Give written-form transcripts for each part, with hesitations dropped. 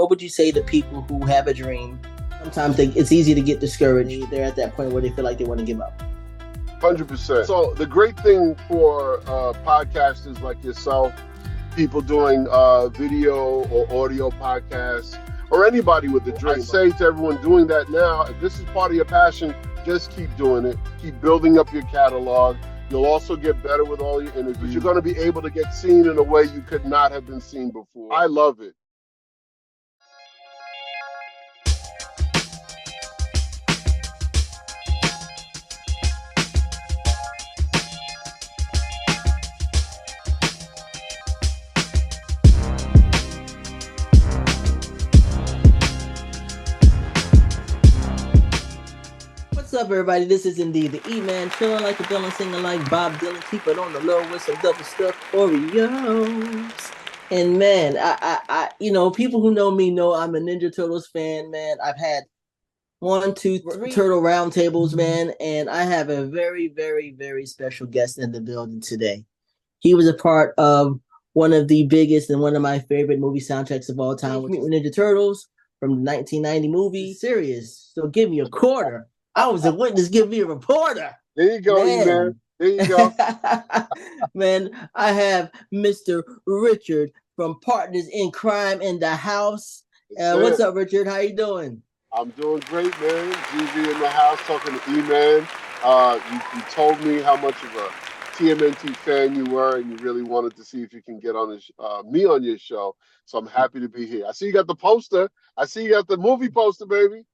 What would you say to people who have a dream? Sometimes it's easy to get discouraged. They're at that point where they feel like they want to give up. 100%. So the great thing for podcasters like yourself, people doing video or audio podcasts, or anybody with a dream, I say to everyone doing that now, if this is part of your passion, just keep doing it. Keep building up your catalog. You'll also get better with all your interviews. You're going to be able to get seen in a way you could not have been seen before. I love it. What's up, everybody? This is indeed the E-Man, chilling like a villain, singing like Bob Dylan, keep it on the low with some double stuffed Oreos. And man, I people who know me know I'm a Ninja Turtles fan, man. I've had 1, 2, 3 Turtle roundtables, man, and I have a very, very, very special guest in the building today. He was a part of one of the biggest and one of my favorite movie soundtracks of all time, with Ninja Turtles from the 1990 movie series. So give me a quarter. I was a witness, give me a reporter. There you go, man. There you go. Man, I have Mr. Richard from Partners in Crime in the house. What's up, Richard? How you doing? I'm doing great, man. GV in the house, talking to E-Man. You told me how much of a TMNT fan you were, and you really wanted to see if you can get on me on your show. So I'm happy to be here. I see you got the poster. I see you got the movie poster, baby.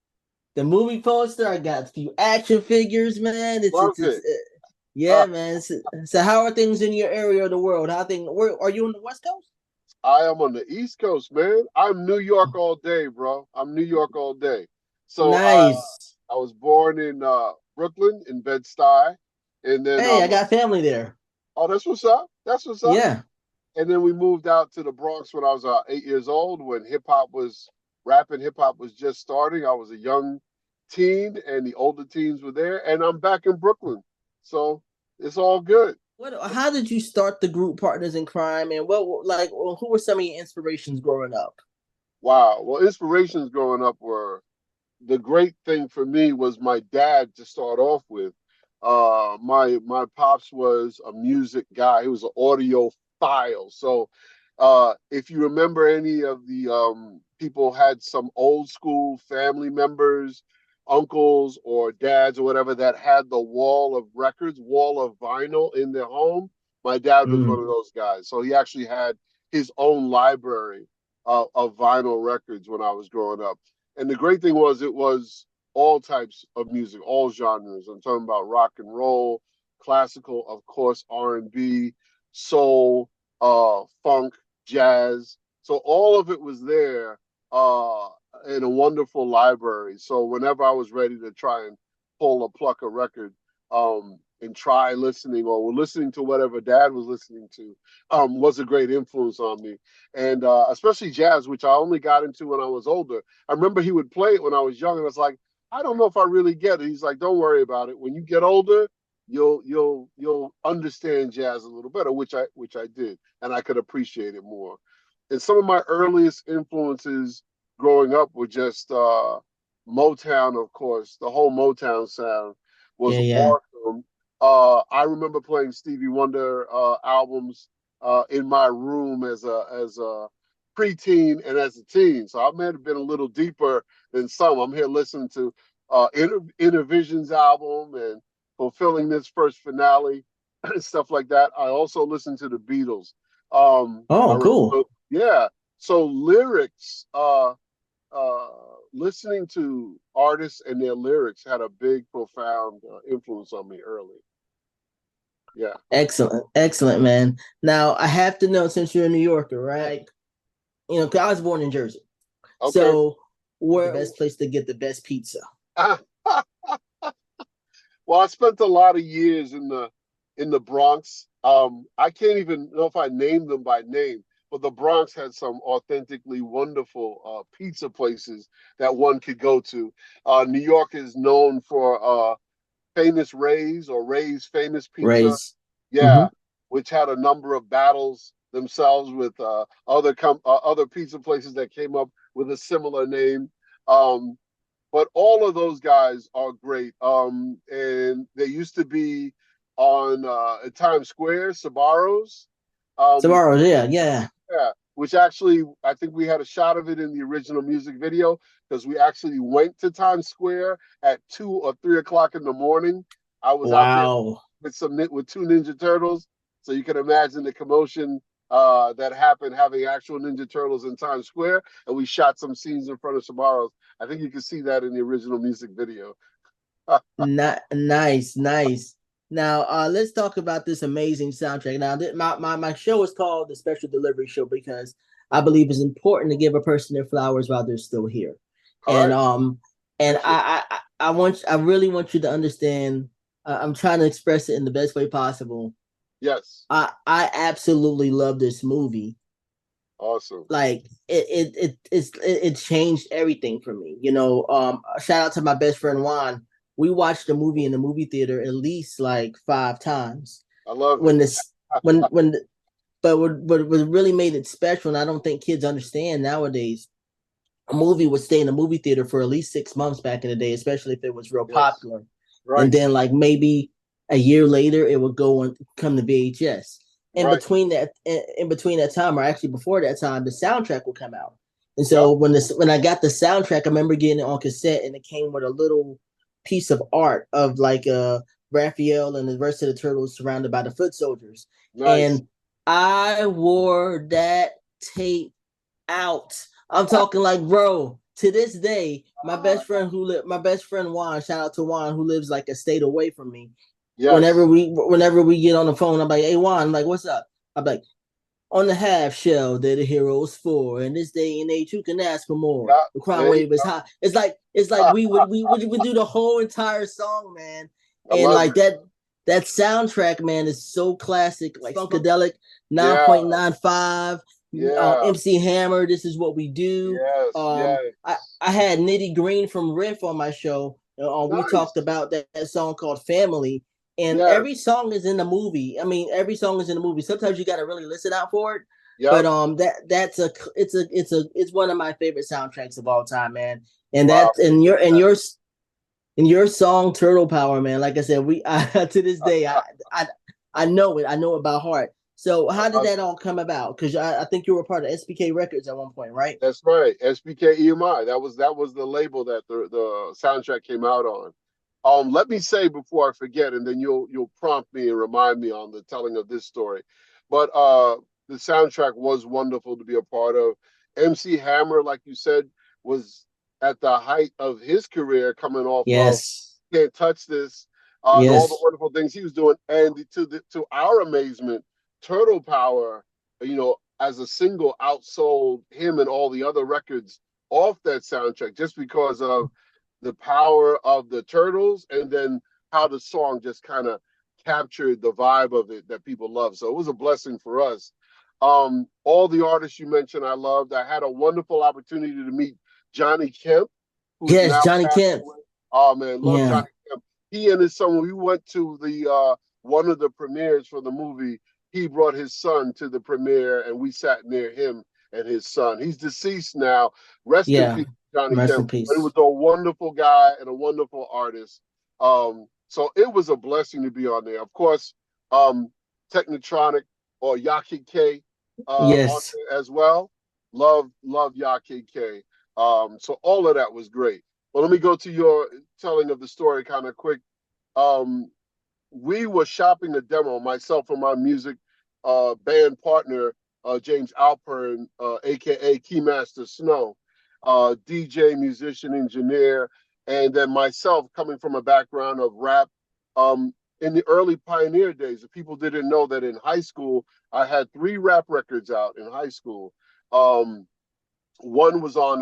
The movie poster. I got a few action figures, man. Man. So how are things in your area of the world? Where are you on the West Coast? I am on the East Coast, man. I'm New York all day, bro. I'm New York all day. So nice. I was born in Brooklyn, in Bed-Stuy, and then I got family there. Oh, that's what's up. That's what's up. Yeah. And then we moved out to the Bronx when I was 8 years old, when rapping hip hop was just starting. I was a young teen, and the older teens were there, and I'm back in Brooklyn, so it's all good. How did you start the group Partners in Crime, and who were some of your inspirations growing up? Wow. Well, inspirations growing up were, the great thing for me was my dad to start off with. My pops was a music guy. He was an audiophile. So if you remember, any of the people had some old school family members, uncles or dads or whatever, that had the wall of records, wall of vinyl in their home. My dad was one of those guys. So he actually had his own library of vinyl records when I was growing up. And the great thing was, it was all types of music, all genres. I'm talking about rock and roll, classical, of course, R&B, soul, funk, jazz. So all of it was there in a wonderful library. So whenever I was ready to try and pluck a record and try listening, or listening to whatever dad was listening to, was a great influence on me. And especially jazz, which I only got into when I was older. I remember he would play it when I was young, and I was like, I don't know if I really get it. He's like, don't worry about it. When you get older, you'll understand jazz a little better, which I did, and I could appreciate it more. And some of my earliest influences growing up were just Motown, of course. The whole Motown sound was awesome. I remember playing Stevie Wonder albums in my room as a preteen and as a teen. So I may have been a little deeper than some. I'm here listening to Intervision's album and Fulfilling This First Finale and stuff like that. I also listened to the Beatles. Cool. Yeah. So lyrics, listening to artists and their lyrics had a big, profound influence on me early. Yeah. Excellent, man. Now, I have to know, since you're a New Yorker, right? Because I was born in Jersey. Okay. So where's the best place to get the best pizza? Well, I spent a lot of years in the Bronx. I can't even know if I named them by name, but the Bronx had some authentically wonderful pizza places that one could go to. New York is known for Famous Ray's, or Ray's Famous Pizza. Ray's. Yeah, which had a number of battles themselves with other pizza places that came up with a similar name. Um, but all of those guys are great. And they used to be on at Times Square, Sabaros. Um, Tomorrow, yeah, yeah. yeah, which actually I think we had a shot of it in the original music video because we actually went to Times Square at 2 or 3 o'clock in the morning. I was out there Wow. with two Ninja Turtles, so you can imagine the commotion that happened having actual Ninja Turtles in Times Square, and we shot some scenes in front of Sbarro's. I think you can see that in the original music video. Nice, nice. Now, let's talk about this amazing soundtrack. Now, my show is called the Special Delivery Show because I believe it's important to give a person their flowers while they're still here. All And right, appreciate it. I really want you to understand. I'm trying to express it in the best way possible. Yes, I absolutely love this movie. awesome. Like it changed everything for me. Shout out to my best friend Juan. We watched the movie in the movie theater at least like 5 times. I love When it. this when but what really made it special, and I don't think kids understand nowadays, a movie would stay in the movie theater for at least 6 months back in the day, especially if it was real Yes, popular. And right, then like maybe a year later it would go and come to VHS. right. In between that time, or actually before that time, the soundtrack would come out. And Yep, so when I got the soundtrack, I remember getting it on cassette, and it came with a little piece of art of like Raphael and the rest of the turtles surrounded by the foot soldiers. nice. And I wore that tape out. I'm talking like, bro, to this day, my best friend Juan, shout out to Juan, who lives like a state away from me. Yes. Whenever we get on the phone, I'm like, hey Juan, I'm like, what's up? I'm like, on the half shell they're the heroes for. In this day and age, you can ask for more. Yeah, The crime there you wave is high. It's like we would do the whole entire song, man. I And love like it. that soundtrack, man, is so classic, like Funkadelic, Yeah, 9.95, yeah, MC Hammer, This Is What We Do. yes, I yes. had Nitty Green from Riff on my show. We talked Nice. about that song called Family, and Yes. every song is in the movie. I mean, every song is in the movie. Sometimes you got to really listen out for it. But Yep. it's one of my favorite soundtracks of all time, man. And Wow. that and your song Turtle Power, man. Like I said, to this day I know it. I know it by heart. So I how did love that it. all come about? Because I think you were part of SBK Records at one point, right? That's right. SBK EMI. That was the label that the soundtrack came out on. Let me say before I forget, and then you'll prompt me and remind me on the telling of this story. But the soundtrack was wonderful to be a part of. MC Hammer, like you said, was at the height of his career, coming off of Yes. Can't Touch This, and all the Yes. wonderful things he was doing. And to our amazement, Turtle Power, as a single outsold him and all the other records off that soundtrack just because of the power of the Turtles and then how the song just kind of captured the vibe of it that people love. So it was a blessing for us. All the artists you mentioned, I loved. I had a wonderful opportunity to meet Johnny Kemp, who's Yes, now Johnny passed Kemp. away. Oh man, love Yeah. Johnny Kemp. He and his son, when we went to the one of the premieres for the movie, he brought his son to the premiere and we sat near him and his son. He's deceased now. Rest in Yeah. peace, Johnny Rest in Kemp. But he was peace. a wonderful guy and a wonderful artist. So it was a blessing to be on there. Of course, um, Technotronic or Yaki K on Yes. there as well. Love Yaki K. So all of that was great. Well, let me go to your telling of the story kind of quick. Um, we were shopping a demo, myself and my music band partner, James Alpern, aka Keymaster Snow, DJ, musician, engineer, and then myself coming from a background of rap. In the early pioneer days, if people didn't know that in high school, I had 3 rap records out in high school. Um, One was on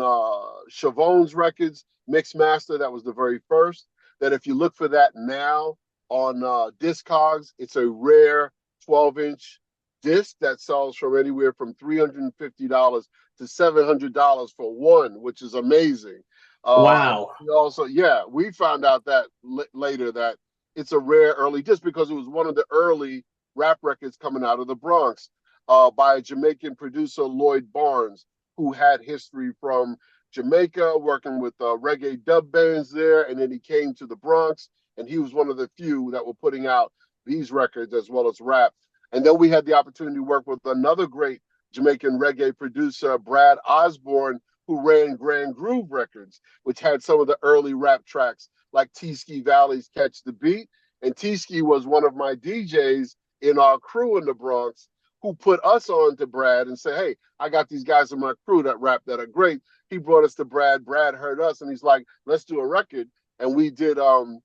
Chavon's Records, Mixed Master. That was the very first. That if you look for that now on Discogs, it's a rare 12-inch disc that sells from anywhere from $350 to $700 for one, which is amazing. And Wow. we also, yeah, we found out that later that it's a rare early disc because it was one of the early rap records coming out of the Bronx by a Jamaican producer, Lloyd Barnes. who had history from Jamaica, working with reggae dub bands there, and then he came to the Bronx, and he was one of the few that were putting out these records as well as rap. And then we had the opportunity to work with another great Jamaican reggae producer, Brad Osborne, who ran Grand Groove Records, which had some of the early rap tracks like T-Ski Valley's Catch the Beat. And T-Ski was one of my DJs in our crew in the Bronx who put us on to Brad and said, hey, I got these guys in my crew that rap that are great. He brought us to Brad. Brad heard us and he's like, let's do a record. And we did one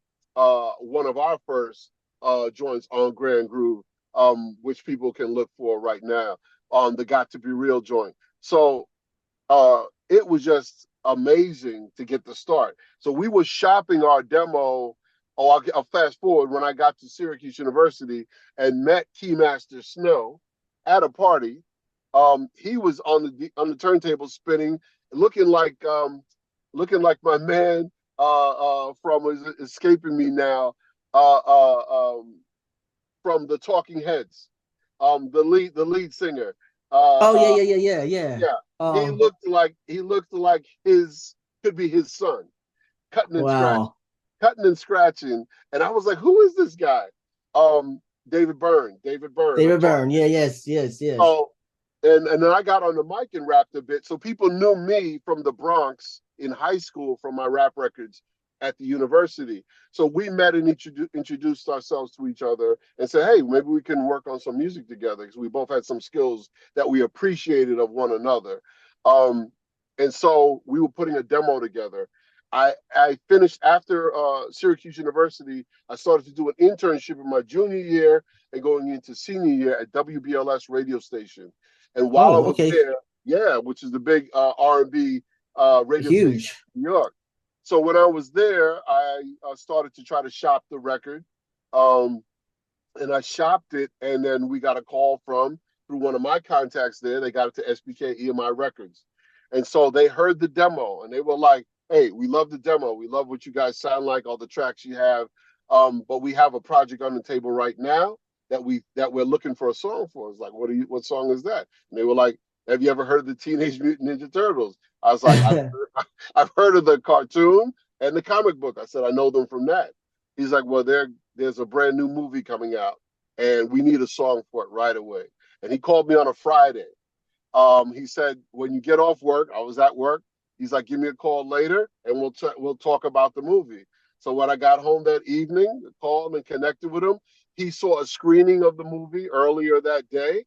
of our first joints on Grand Groove, which people can look for right now on the Got to Be Real joint. So it was just amazing to get the start. So we were shopping our demo. Oh, I'll fast forward when I got to Syracuse University and met Keymaster Snow at a party. He was on the turntable spinning, looking like my man from is escaping me now uh, uh, um, from the Talking Heads, the lead singer. Oh yeah, Uh, yeah, yeah, yeah, yeah. yeah, Um, he looked like his could be his son, cutting and scratching, wow. cutting and scratching, and I was like, who is this guy? David Byrne of David Talking. Byrne. Yeah, yes, yes, yes. So, and then I got on the mic and rapped a bit. So people knew me from the Bronx in high school from my rap records at the university. So we met and introduced ourselves to each other and said, hey, maybe we can work on some music together because we both had some skills that we appreciated of one another. Um, and so we were putting a demo together. I finished after Syracuse University. I started to do an internship in my junior year and going into senior year at WBLS radio station. And while I Oh, was okay. there, yeah, which is the big R&B radio station Huge. in New York. So when I was there, I started to try to shop the record, um, and I shopped it. And then we got a call through one of my contacts there. They got it to SBK EMI Records, and so they heard the demo and they were like, "Hey, we love the demo. We love what you guys sound like, all the tracks you have, but we have a project on the table right now that we're looking for a song for." It's like, what song is that? And they were like, have you ever heard of the Teenage Mutant Ninja Turtles? I was like, I've heard of the cartoon and the comic book. I said, I know them from that. He's like, well, there's a brand new movie coming out and we need a song for it right away. And he called me on a Friday. He said, when you get off work, I was at work. He's like, give me a call later and we'll talk about the movie. So when I got home that evening, called and connected with him. He saw a screening of the movie earlier that day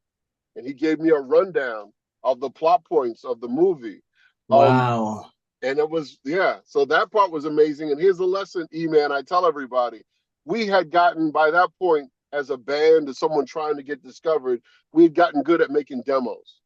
and he gave me a rundown of the plot points of the movie. Um, Wow. and it was, yeah, so that part was amazing. And here's a lesson, E-Man, I tell everybody. We had gotten, by that point, as a band or someone trying to get discovered, we had gotten good at making demos,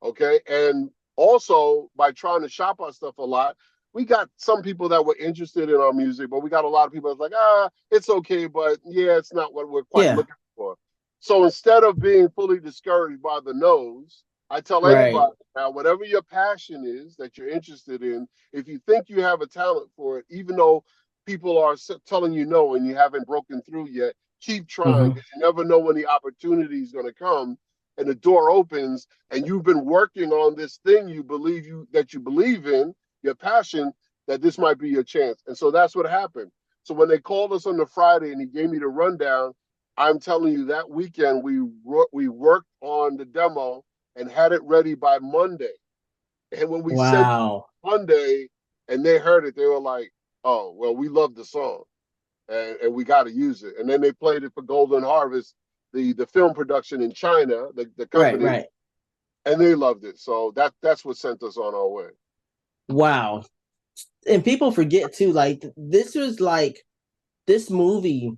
okay? And also, by trying to shop our stuff a lot, we got some people that were interested in our music, but we got a lot of people that's like, it's okay, but yeah, it's not what we're quite Yeah. looking for. So instead of being fully discouraged by the no's, I tell Right. anybody now, whatever your passion is that you're interested in, if you think you have a talent for it, even though people are telling you no and you haven't broken through yet, keep trying Hmm. because you never know when the opportunity is going to come and the door opens and you've been working on this thing you believe in, your passion, that this might be your chance. And so that's what happened. So when they called us on the Friday and he gave me the rundown, I'm telling you that weekend we worked on the demo and had it ready by Monday. And when we sent Wow. Monday and they heard it, they were like, oh, well, we love the song and we got to use it. And then they played it for Golden Harvest, the film production in China, the Right, company, right. and they loved it. So that's what sent us on our way. Wow. And people forget too, like this was like this movie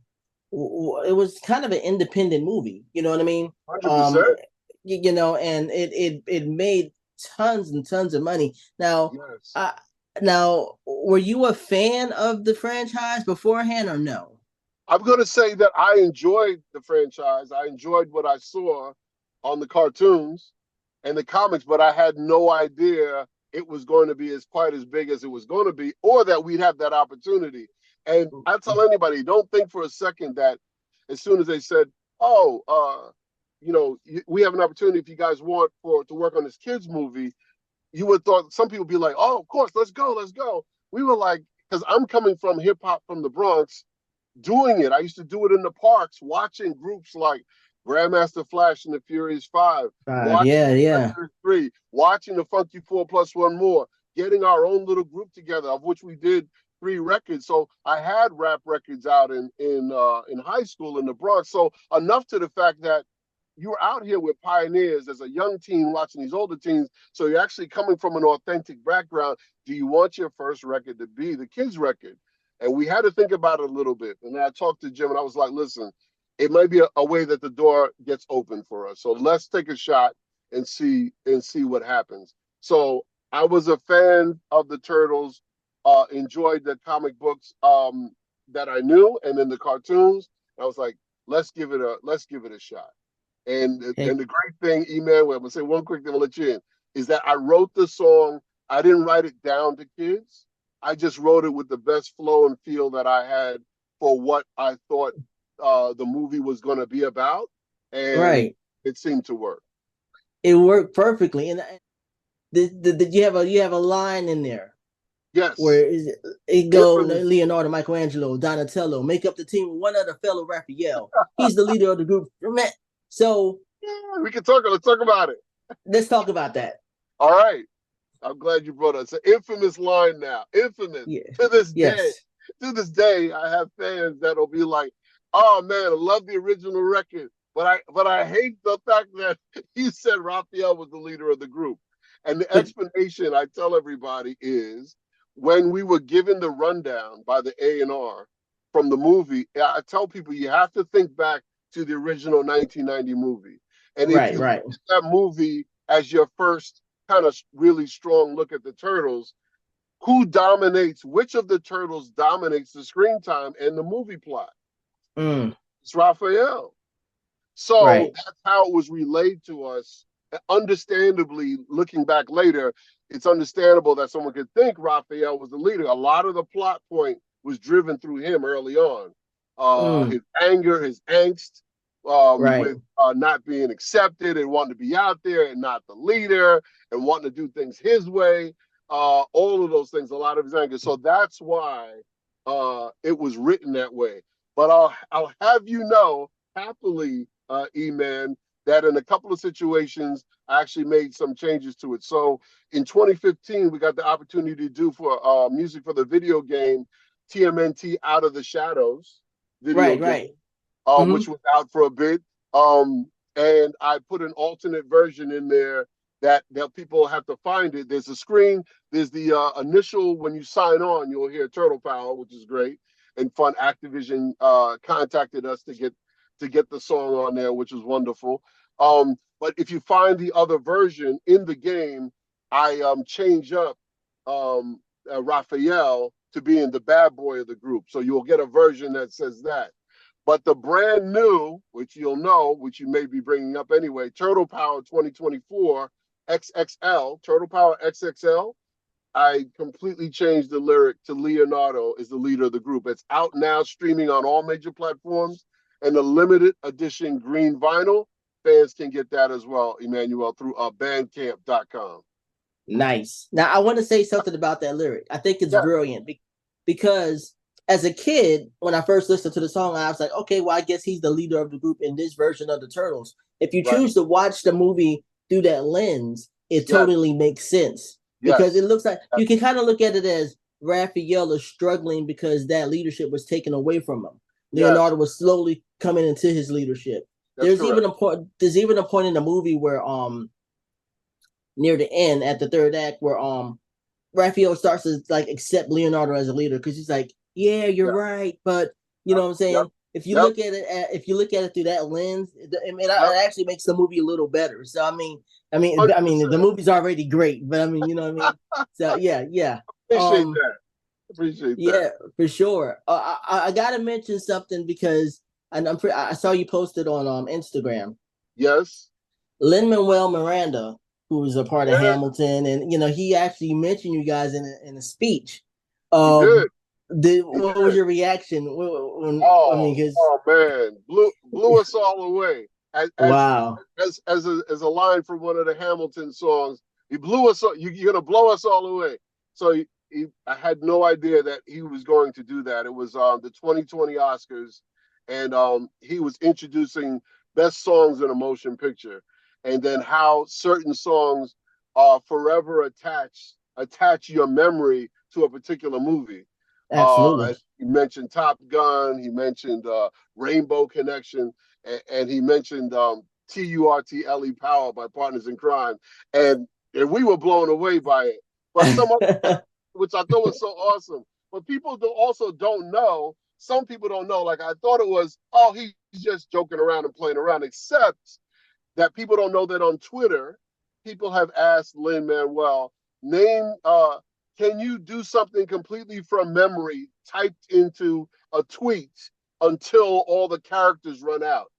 it was kind of an independent movie, you know what I mean? Um 100%. and it made tons and tons of money. Now, Yes. uh now were you a fan of the franchise beforehand or no? I'm going to say that I enjoyed the franchise. I enjoyed what I saw on the cartoons and the comics, but I had no idea it was going to be as quite as big as it was going to be, or that we'd have that opportunity. And I tell anybody, don't think for a second that as soon as they said, "Oh, we have an opportunity if you guys want to work on this kids movie," you would thought some people be like, oh, of course, let's go, let's go. We were like, because I'm coming from hip hop from the Bronx, doing it. I used to do it in the parks, watching groups like Grandmaster Flash and the Furious Five, watching Yeah, yeah. Treacherous Three, watching the Funky Four Plus One More, getting our own little group together, of which we did 3 records. So I had rap records out in high school in the Bronx. So enough to the fact that you're out here with pioneers as a young teen watching these older teens. So you're actually coming from an authentic background. Do you want your first record to be the kids' record? And we had to think about it a little bit. And I talked to Jim and I was like, listen, it might be a way that the door gets open for us. So let's take a shot and see what happens. So I was a fan of the Turtles, enjoyed the comic books that I knew, and then the cartoons. I was like, let's give it a shot. Heck, And the great thing, E-Man, I'm gonna say one quick thing, I'll let you in, is that I wrote the song. I didn't write it down to kids. I just wrote it with the best flow and feel that I had for what I thought the movie was going to be about, and right. it seemed to work. It worked perfectly. And you have a line in there Yes, where it go infamous. Leonardo, Michelangelo, Donatello, make up the team with one other fellow Raphael. He's the leader of the group. So Yeah, we can talk. Let's talk about it. let's talk about that. All right. I'm glad you brought it. It's an infamous line now. Infamous Yeah. to this day. Yes. To this day, I have fans that'll be like, "Oh man, I love the original record, but I hate the fact that you said Raphael was the leader of the group." And the But explanation I tell everybody is when we were given the rundown by the A&R from the movie, I tell people you have to think back to the original 1990 movie. And if right, you right. look at that movie as your first kind of really strong look at the Turtles, who dominates, which of the Turtles dominates the screen time and the movie plot? Mm, It's Raphael. So right. that's how it was relayed to us. Understandably, looking back later, it's understandable that someone could think Raphael was the leader. A lot of the plot point was driven through him early on. Mm, His anger, his angst right. with not being accepted and wanting to be out there and not the leader and wanting to do things his way. All of those things, a lot of his anger. So that's why it was written that way. But I'll have you know, happily, E-Man, that in a couple of situations, I actually made some changes to it. So in 2015, we got the opportunity to do for music for the video game TMNT Out of the Shadows video Right, game, right. Hmm. which was out for a bit. Um, and I put an alternate version in there that people have to find it. There's a screen. There's the initial when you sign on, you'll hear Turtle Power, which is great and fun. Activision contacted us to get the song on there, which was wonderful. But if you find the other version in the game, I change up Raphael to being the bad boy of the group. So you'll get a version that says that. But the brand new, which you'll know, which you may be bringing up anyway, Turtle Power 2024 XXL, Turtle Power XXL, I completely changed the lyric to Leonardo is the leader of the group. It's out now, streaming on all major platforms, and the limited edition green vinyl. Fans can get that as well, Emmanuel, through bandcamp.com. Nice. Now I want to say something about that lyric. I think it's Yeah, brilliant because as a kid, when I first listened to the song, I was like, okay, well, I guess he's the leader of the group in this version of the Turtles. If you right. choose to watch the movie through that lens, it Yes, totally makes sense because it yes, looks like yes, you can kind of look at it as Raphael is struggling because that leadership was taken away from him. yes, Leonardo was slowly coming into his leadership. that's correct. There's even a point in the movie where near the end at the third act where Raphael starts to like accept Leonardo as a leader because he's like, yeah, you're Yeah, right, but you yep, know what I'm yep, saying. yep, If you look at it through that lens, yep, it actually makes the movie a little better. So I mean, the 100%. movie's already great, but I mean, you know what I mean. So yeah, yeah, Appreciate um, that. Appreciate that. yeah, for sure. I gotta mention something because I saw you posted on Instagram. Yes. Lin Manuel Miranda, who was a part of Yeah, Hamilton, and you know he actually mentioned you guys in a speech. he did. He What was did. your reaction I mean, Oh, because oh man, blew us all away. wow, As a line from one of the Hamilton songs, He blew us. You're gonna blow us all away. So I had no idea that he was going to do that. It was the 2020 Oscars, and he was introducing best songs in a motion picture, and then how certain songs forever attach your memory to a particular movie. Absolutely. He mentioned Top Gun. He mentioned Rainbow Connection, and he mentioned TURTLE Power by Partners in Crime, and we were blown away by it. But some other stuff, which I thought was so awesome. But people also don't know. Some people don't know. Like I thought it was, oh, he's just joking around and playing around. Except that people don't know that on Twitter, people have asked Lin-Manuel, name, can you do something completely from memory typed into a tweet until all the characters run out?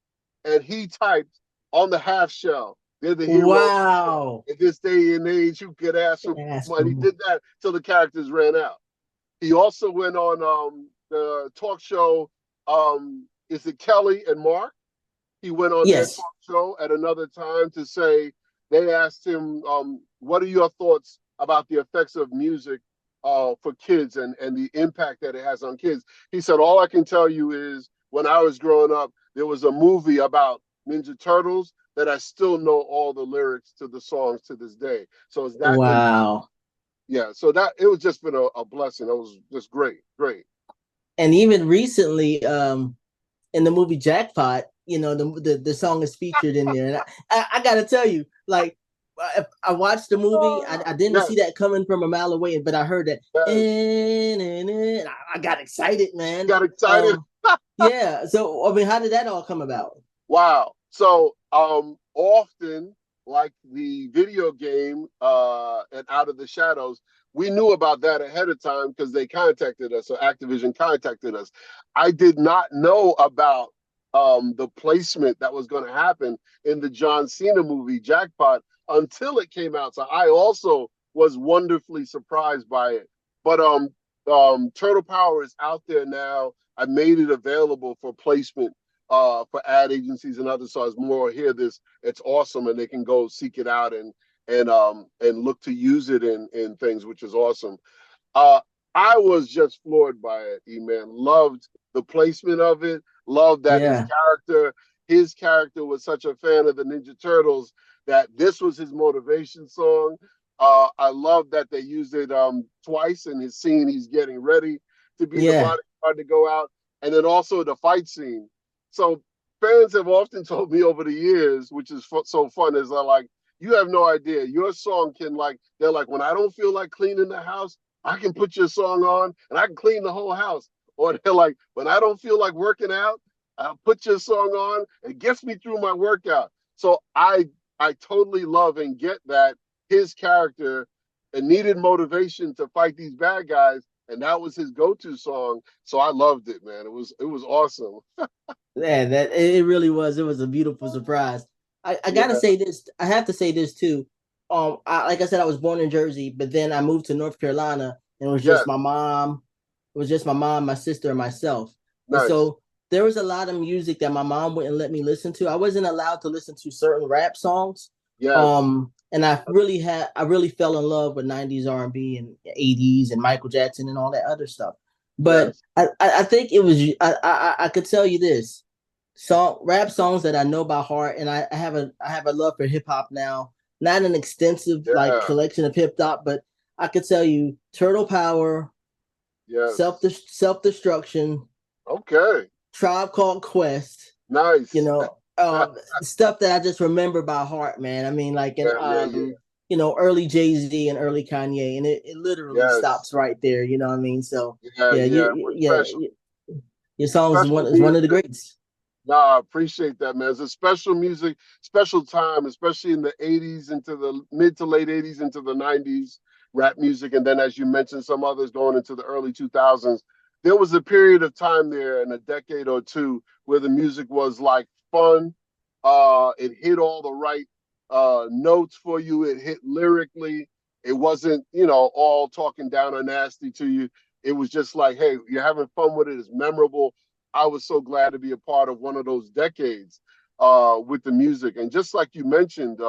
And he typed on the half shell, they're the heroes. Wow. In this day and age, you could ask for money. He did that till the characters ran out. He also went on the talk show, is it Kelly and Mark? He went on their Yes. talk show at another time to say, they asked him, what are your thoughts about the effects of music for kids and the impact that it has on kids? He said, all I can tell you is when I was growing up, there was a movie about Ninja Turtles that I still know all the lyrics to the songs to this day. So it's that impact. Wow. Yeah, so that it was just been a blessing. It was just great, great. And even recently, in the movie Jackpot, the song is featured in there. And I got to tell you, like, I watched the movie. I didn't Yes, see that coming from a mile away, but I heard that, yes. and I got excited, man. Got excited. Yeah. So, I mean, how did that all come about? Wow. So often, like the video game and Out of the Shadows, we knew about that ahead of time because they contacted us, or Activision contacted us. I did not know about the placement that was going to happen in the John Cena movie Jackpot until it came out. So I also was wonderfully surprised by it. But Turtle Power is out there now. I made it available for placement for ad agencies and others. So as more hear this, it's awesome, and they can go seek it out and look to use it in things, which is awesome. Uh, I was just floored by it, E-Man. Loved the placement of it. Loved that Yeah. his character was such a fan of the Ninja Turtles that this was his motivation song. I love that they used it twice in his scene. He's getting ready to be the Yeah. bodyguard to go out, and then also the fight scene. So fans have often told me over the years, which is so fun, is like, you have no idea. Your song can, like, they're like, when I don't feel like cleaning the house, I can put your song on and I can clean the whole house. Or they're like, when I don't feel like working out, I'll put your song on. It gets me through my workout. So I totally love and get that his character needed motivation to fight these bad guys, and that was his go-to song. So I loved it, man. It was awesome. Yeah, that it really was. It was a beautiful surprise. I gotta Yeah. say this. I have to say this too. Like I said, I was born in Jersey, but then I moved to North Carolina, and it was just Yes. my mom. It was just my mom, my sister, and myself. And Nice. so there was a lot of music that my mom wouldn't let me listen to. I wasn't allowed to listen to certain rap songs. Yes. And I really fell in love with 90s R&B and 80s and Michael Jackson and all that other stuff. But Yes. I think it was I could tell you this rap songs that I know by heart, and I have a love for hip hop now. Not an extensive like Yeah. collection of hip hop, but I could tell you Turtle Power, Yes. Self Destruction, Okay. Tribe Called Quest. Nice. Stuff that I just remember by heart, man. I mean, like in Yeah. Yeah. Yeah. early Jay-Z and early Kanye, and it literally Yes. stops right there. You know what I mean? So Yeah. yeah, Yeah. With special your song special is one of the music. greats. Nah, I appreciate that, man. It's a special music, special time, especially in the 80s into the mid to late 80s into the 90s, rap music. And then, as you mentioned, some others going into the early 2000s. There was a period of time there in a decade or two where the music was like fun. It hit all the right notes for you. It hit lyrically. It wasn't, all talking down or nasty to you. It was just like, hey, you're having fun with it. It's memorable. I was so glad to be a part of one of those decades with the music. And just like you mentioned,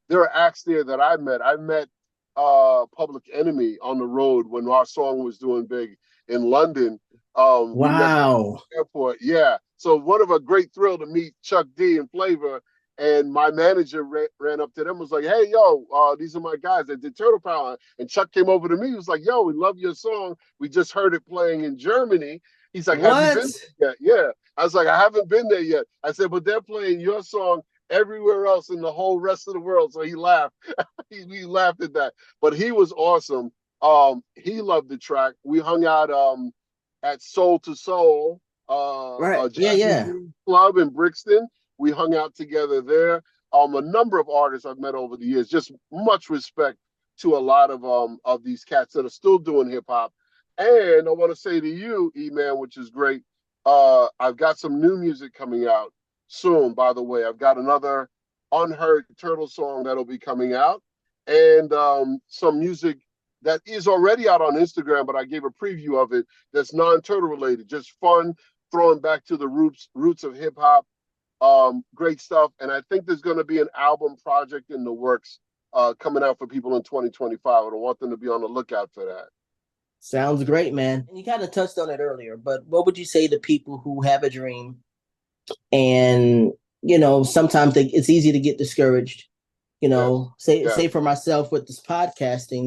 there are acts there that I met. I met Public Enemy on the road when our song was doing big in London. We met them Wow. at the airport. Yeah. So one of a great thrill to meet Chuck D and Flavor. And my manager ran up to them and was like, "Hey, yo, these are my guys that did Turtle Power." And Chuck came over to me. He was like, "Yo, we love your song. We just heard it playing in Germany." He's like, "Have you What? been there yet?" Yeah. I was like, "I haven't been there yet." I said, "But they're playing your song everywhere else in the whole rest of the world." So he laughed. He laughed at that. But he was awesome. He loved the track. We hung out at Soul to Soul, Right. a Yeah, jazz and yeah. blues club in Brixton. We hung out together there. A number of artists I've met over the years. Just much respect to a lot of these cats that are still doing hip hop. And I want to say to you, E-Man, which is great. I've got some new music coming out soon. By the way, I've got another unheard Turtle song that'll be coming out, and some music that is already out on Instagram, but I gave a preview of it that's non-Turtle related, just fun, throwing back to the roots of hip hop. Great stuff, and I think there's going to be an album project in the works coming out for people in 2025. I want them to be on the lookout for that. Sounds great, man. And you kind of touched on it earlier, but what would you say to people who have a dream and sometimes it's easy to get discouraged. Yes, Say yes, for myself with this podcasting,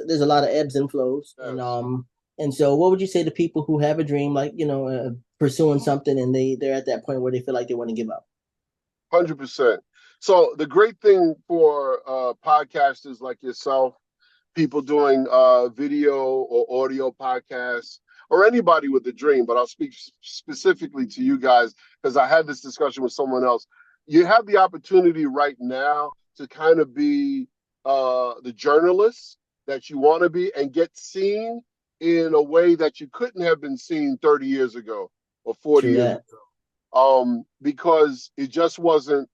there's a lot of ebbs and flows, yes. and so what would you say to people who have a dream, like pursuing something, and they're at that point where they feel like they want to give up? 100%. So the great thing for podcasters like yourself, people doing video or audio podcasts, or anybody with a dream, but I'll speak specifically to you guys because I had this discussion with someone else. You have the opportunity right now to kind of be the journalist that you want to be and get seen in a way that you couldn't have been seen 30 years ago or 40 True years that. ago, because it just wasn't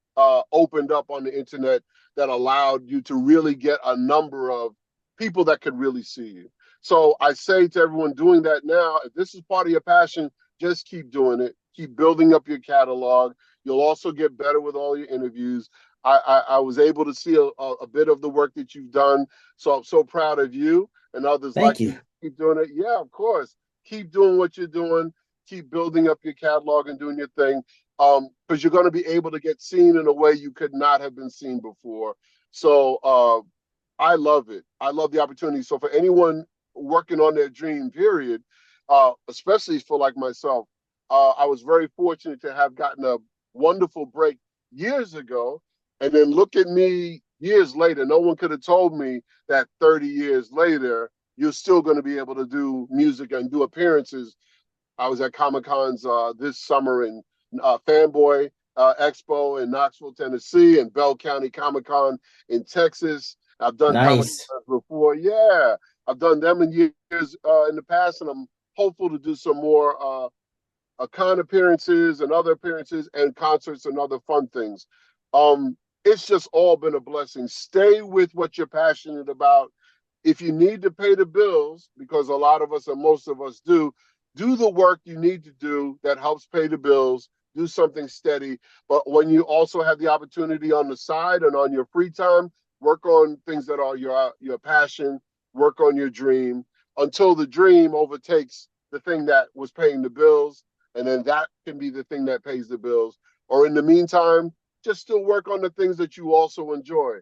opened up on the internet that allowed you to really get a number of people that could really see you. So I say to everyone doing that now, if this is part of your passion, just keep doing it. Keep building up your catalog. You'll also get better with all your interviews. I was able to see a bit of the work that you've done. So I'm so proud of you and others Thank like you. you. Keep doing it. Yeah, of course. Keep doing what you're doing. Keep building up your catalog and doing your thing. Because you're going to be able to get seen in a way you could not have been seen before. So I love it. I love the opportunity. So for anyone working on their dream, period, especially for like myself, I was very fortunate to have gotten a wonderful break years ago. And then look at me years later. No one could have told me that 30 years later, you're still going to be able to do music and do appearances. I was at Comic Cons this summer in Fanboy Expo in Knoxville, Tennessee, and Bell County Comic Con in Texas. I've done Comic Nice. Cons before. Yeah, I've done them in years in the past, and I'm hopeful to do some more con appearances and other appearances and concerts and other fun things. It's just all been a blessing. Stay with what you're passionate about. If you need to pay the bills, because a lot of us and most of us do the work you need to do that helps pay the bills. Do something steady. But when you also have the opportunity on the side and on your free time, work on things that are your passion, work on your dream until the dream overtakes the thing that was paying the bills, and then that can be the thing that pays the bills. Or in the meantime, just still work on the things that you also enjoy,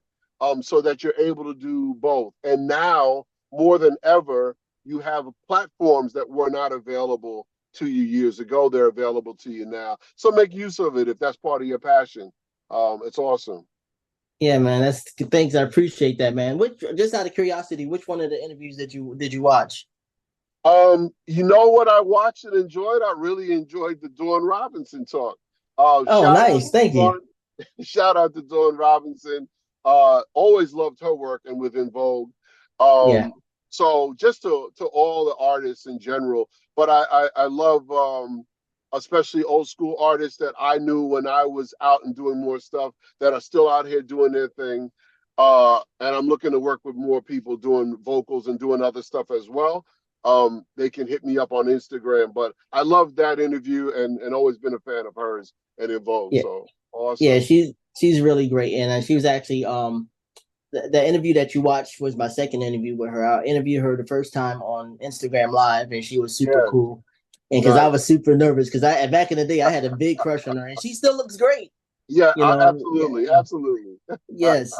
so that you're able to do both. And now, more than ever, you have platforms that were not available to you years ago. They're available to you now. So make use of it if that's part of your passion. It's awesome. Yeah, man. That's thanks. I appreciate that, man. Which, just out of curiosity, which one of the interviews did you watch? You know what I watched and enjoyed? I really enjoyed the Dawn Robinson talk. Oh, Shout out nice. to Thank you. Dawn. Shout out to Dawn Robinson. Always loved her work and within Vogue. Yeah. Um, so just to all the artists in general, but I love especially old school artists that I knew when I was out and doing more stuff that are still out here doing their thing. And I'm looking to work with more people doing vocals and doing other stuff as well. They can hit me up on Instagram. But I love that interview and always been a fan of hers and involved. Yeah. So Yeah. awesome. She's really great, and she was actually the interview that you watched was my second interview with her. I interviewed her the first time on Instagram Live, and she was super Yeah, cool. And because I nice. was super nervous, because I back in the day I had a big crush on her, and she still looks great. Yeah, You know, yeah, absolutely, absolutely. yes.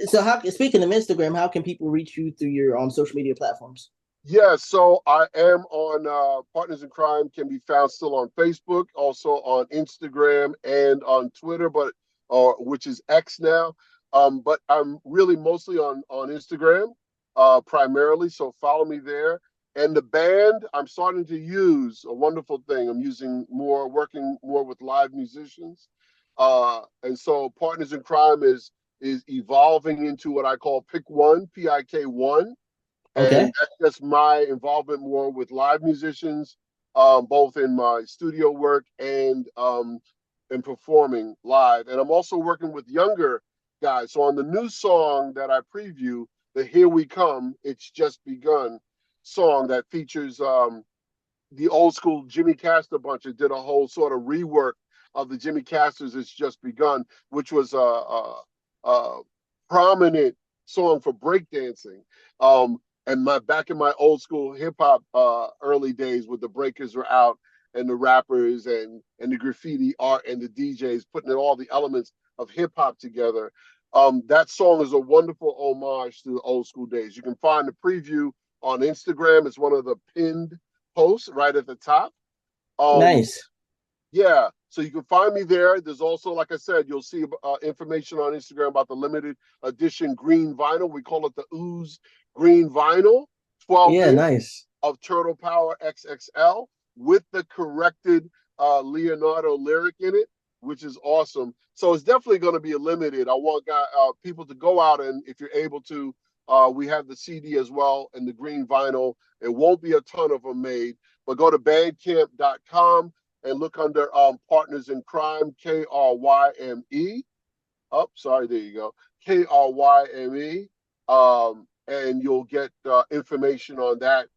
So how speaking of Instagram, how can people reach you through your social media platforms? Yeah, so I am on Partners in Crime can be found still on Facebook, also on Instagram and on Twitter, but which is X now. But I'm really mostly on Instagram primarily, so follow me there. And the band, I'm starting to use a wonderful thing. I'm using more, working more with live musicians, and so Partners in Crime is evolving into what I call PIK One, PIK1, and Okay, that's just my involvement more with live musicians, both in my studio work and performing live. And I'm also working with younger guys. So on the new song that I preview, the "Here We Come, It's Just Begun" song that features the old school Jimmy Castor bunch that did a whole sort of rework of the Jimmy Castor's "It's Just Begun," which was a prominent song for breakdancing. And my back in my old school hip hop early days, with the breakers were out and the rappers and the graffiti art and the DJs putting all the elements of hip hop together. That song is a wonderful homage to the old school days. You can find the preview on Instagram. It's one of the pinned post right at the top. Um, nice. yeah, so you can find me there. There's also, like I said, you'll see information on Instagram about the limited edition green vinyl. We call it the Ooze Green Vinyl, 12 Yeah, inch nice. of Turtle Power XXL with the corrected Leonardo lyric in it, which is awesome. So it's definitely going to be a limited. I want people to go out, and if you're able to, we have the CD as well and the green vinyl. It won't be a ton of them made, but go to bandcamp.com and look under Partners in Crime, Kryme. Oh, sorry, there you go. Kryme. And you'll get information on that,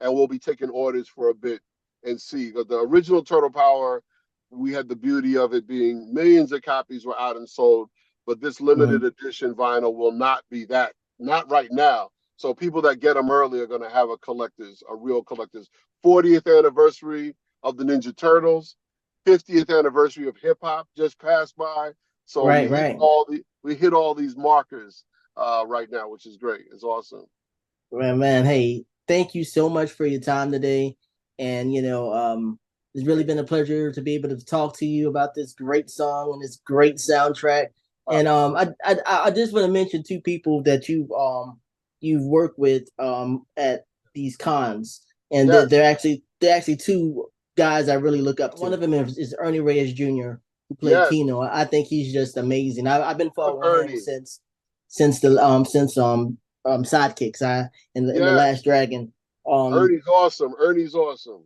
and we'll be taking orders for a bit and see. Because the original Turtle Power, we had the beauty of it being millions of copies were out and sold, but this limited Mhm. edition vinyl will not be that, not right now. So people that get them early are going to have a real collector's 40th anniversary of the Ninja Turtles, 50th anniversary of hip hop just passed by. So Right, right. we hit all these markers right now, which is great. It's awesome. Man, hey, thank you so much for your time today. And it's really been a pleasure to be able to talk to you about this great song and this great soundtrack. And I just want to mention two people that you've worked with at these cons, and Yes, they're actually two guys I really look up to. One of them is Ernie Reyes Jr., who played yes. Keno. I think he's just amazing. I've been Love following him Ernie. since sidekicks. In the Yes. Last Dragon. Um, Ernie's awesome. Ernie's awesome.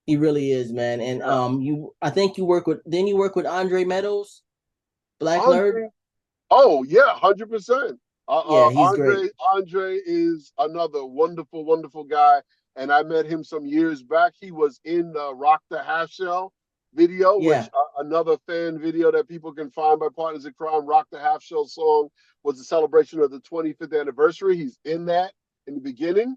he really is, man. And Yeah. I think you work with Andre Meadows, Black Lord. Andre. Oh yeah, 100%. Yeah, he's great. Andre is another wonderful, wonderful guy, and I met him some years back. He was in the Rock the Half Shell video, Yeah, which another fan video that people can find by Partners in Crime. Rock the Half Shell song was a celebration of the 25th anniversary. He's in that in the beginning.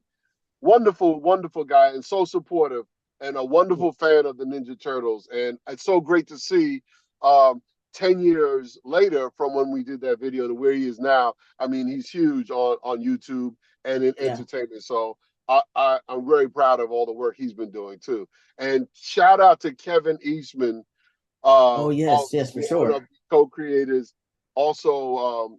Wonderful, wonderful guy, and so supportive, and a wonderful fan of the Ninja Turtles. And it's so great to see um, 10 years later from when we did that video to where he is now. I mean, he's huge on YouTube and in yeah. entertainment. So I'm very proud of all the work he's been doing too. And shout out to Kevin Eastman, Oh yes, yes, for one of sure. the co-creators, also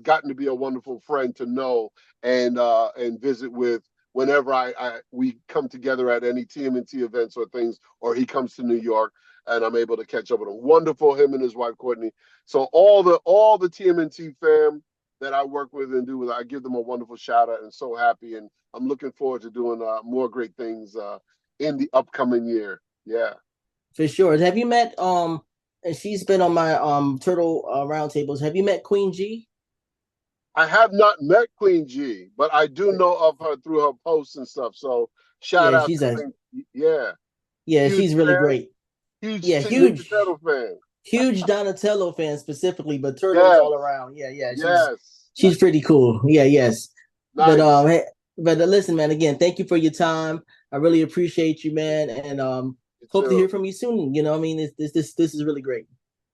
gotten to be a wonderful friend to know and visit with whenever we come together at any TMNT events or things, or he comes to New York and I'm able to catch up with him. Wonderful, him and his wife Courtney. So all the TMNT fam that I work with and do with, I give them a wonderful shout out and so happy. And I'm looking forward to doing more great things in the upcoming year. Yeah. For sure. Have you met and she's been on my turtle roundtables. Have you met Queen G? I have not met Queen G, but I do know of her through her posts and stuff. So shout Yeah, out she's to a Queen. Yeah, yeah, huge she's really fan, great. huge Yeah, Ninja Turtle fan. huge Donatello fan specifically, but turtles Yes, all around. Yeah, yeah, yes. She's pretty cool. Yeah, yes. But Nice. hey, but listen, man. Again, thank you for your time. I really appreciate you, man, and You hope to hear too. from you soon. You know, I mean, this is really great.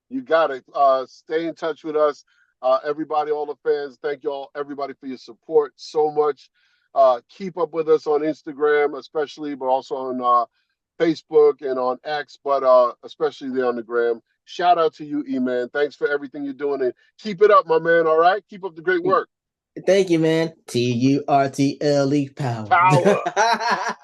You got it. Stay in touch with us. Everybody, all the fans, thank you all, everybody, for your support so much. Keep up with us on Instagram, especially, but also on Facebook and on X, but especially there on the gram. Shout out to you, E-Man. Thanks for everything you're doing. And keep it up, my man. All right? Keep up the great work. Thank you, man. TURTLE power. Power.